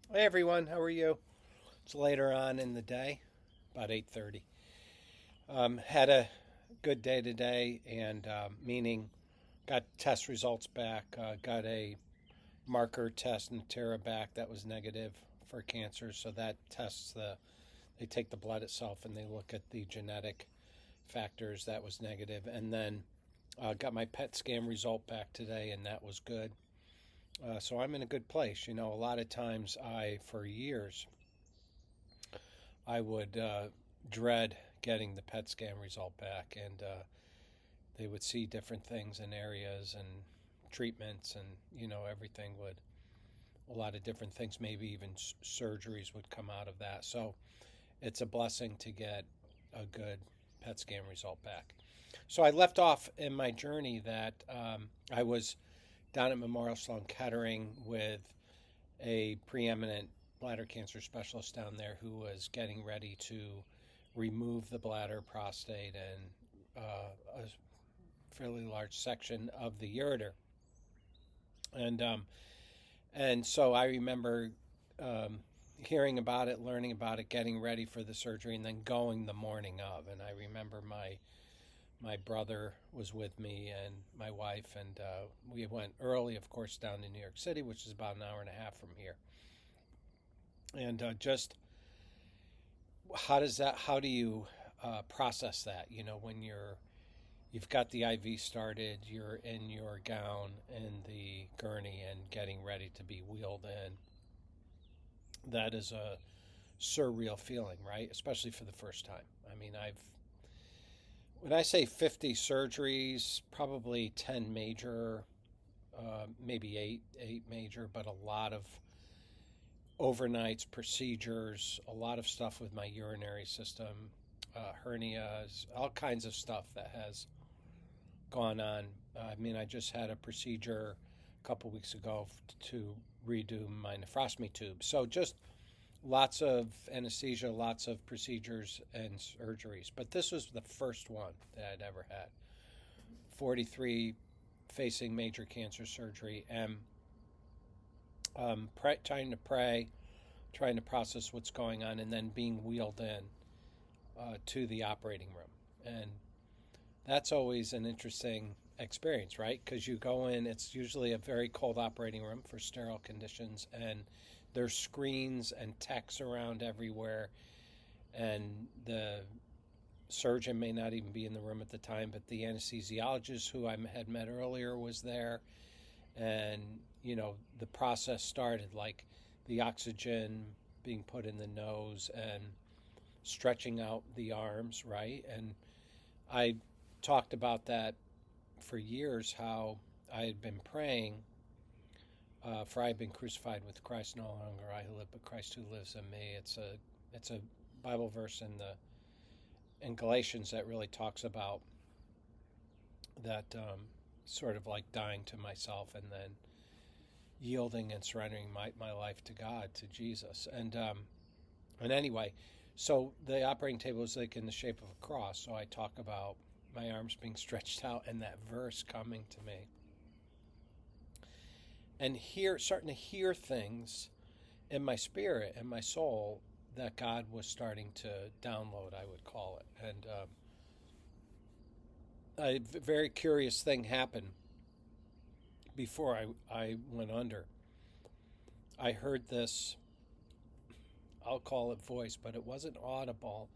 Hey everyone, how are you? It's later on in the day, about 8:30. Had a good day today, and meaning got test results back. Got a marker test in Natera back that was negative for cancer. So that tests they take the blood itself and they look at the genetic factors. That was negative, and then got my PET scan result back today, and that was good. So I'm in a good place. A lot of times for years, I would dread getting the PET scan result back, and they would see different things in areas and treatments, and everything would a lot of different things, maybe even surgeries would come out of that. So it's a blessing to get a good PET scan result back. So I left off in my journey that I was down at Memorial Sloan Kettering with a preeminent bladder cancer specialist down there who was getting ready to remove the bladder, prostate, and a fairly large section of the ureter. And so I remember hearing about it, learning about it, getting ready for the surgery, and then going the morning of. And I remember my brother was with me and my wife, and we went early, of course, down to New York City, which is about an hour and a half from here. And just how do you process that? When you've got the IV started, you're in your gown in the gurney and getting ready to be wheeled in. That is a surreal feeling, right? Especially for the first time. I mean, when I say 50 surgeries, probably 10 major, maybe eight major, but a lot of overnights, procedures, a lot of stuff with my urinary system, hernias, all kinds of stuff that has gone on. I mean, I just had a procedure a couple weeks ago to redo my nephrostomy tube. So just lots of anesthesia, lots of procedures and surgeries. But this was the first one that I'd ever had. 43 facing major cancer surgery and trying to pray, trying to process what's going on, and then being wheeled in to the operating room. And that's always an interesting experience, right? Because you go in, it's usually a very cold operating room for sterile conditions, and there's screens and techs around everywhere, and the surgeon may not even be in the room at the time, but the anesthesiologist who I had met earlier was there, and the process started, like the oxygen being put in the nose and stretching out the arms, right? And I talked about that for years, how I had been praying, for I have been crucified with Christ, no longer I who live, but Christ who lives in me. It's a Bible verse in Galatians that really talks about that, sort of like dying to myself and then yielding and surrendering my life to God, to Jesus. And anyway, so the operating table is like in the shape of a cross. So I talk about my arms being stretched out and that verse coming to me, and starting to hear things in my spirit and my soul that God was starting to download, I would call it. And a very curious thing happened before I went under. I heard this, I'll call it voice, but it wasn't audible.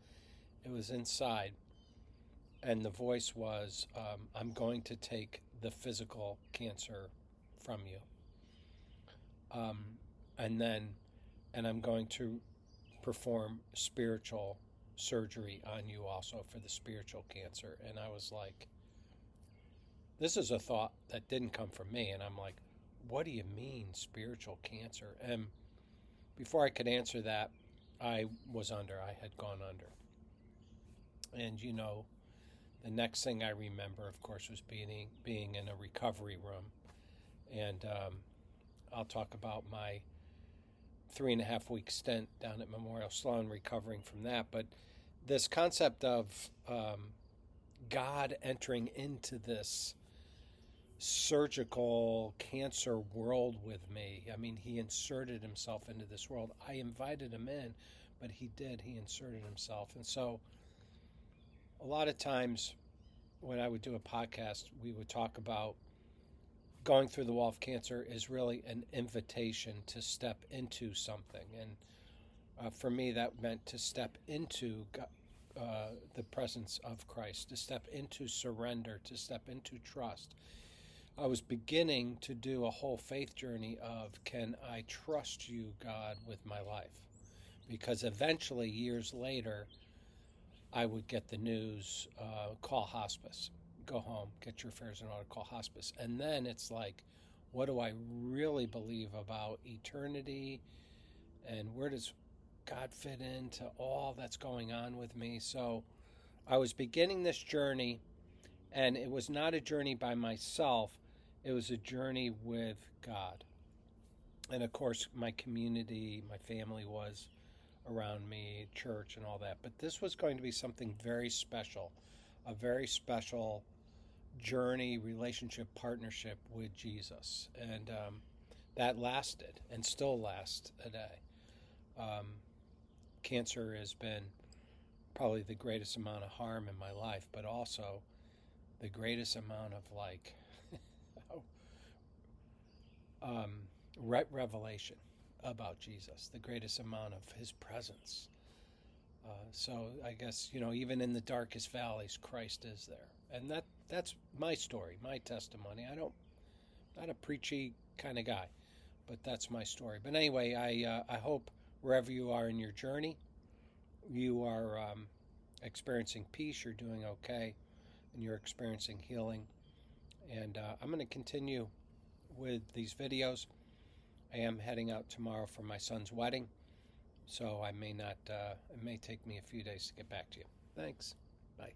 It was inside. And the voice was, I'm going to take the physical cancer from you. And then, and I'm going to perform spiritual surgery on you also for the spiritual cancer. And I was like, this is a thought that didn't come from me. And I'm like, what do you mean spiritual cancer? And before I could answer that, I had gone under. And the next thing I remember, of course, was being in a recovery room. And I'll talk about my 3.5 week stint down at Memorial Sloan recovering from that. But this concept of God entering into this surgical cancer world with me. I mean, he inserted himself into this world. I invited him in, but he did. He inserted himself. And so a lot of times when I would do a podcast, we would talk about going through the wall of cancer is really an invitation to step into something. And for me, that meant to step into the presence of Christ, to step into surrender, to step into trust. I was beginning to do a whole faith journey of, can I trust you, God, with my life? Because eventually, years later, I would get the news, call hospice, go home, get your affairs in order, call hospice. And then it's like, what do I really believe about eternity? And where does God fit into all that's going on with me? So I was beginning this journey, and it was not a journey by myself. It was a journey with God. And of course, my community, my family was around me, church and all that. But this was going to be something very special, a very special journey, relationship, partnership with Jesus. And that lasted and still lasts today. Cancer has been probably the greatest amount of harm in my life, but also the greatest amount of revelation about Jesus, the greatest amount of his presence. So I guess, even in the darkest valleys, Christ is there. And that's my story, my testimony. Not a preachy kind of guy, but that's my story. But anyway, I hope wherever you are in your journey, you are experiencing peace, you're doing okay, and you're experiencing healing. And I'm going to continue with these videos. I am heading out tomorrow for my son's wedding, so I may not, it may take me a few days to get back to you. Thanks. Bye.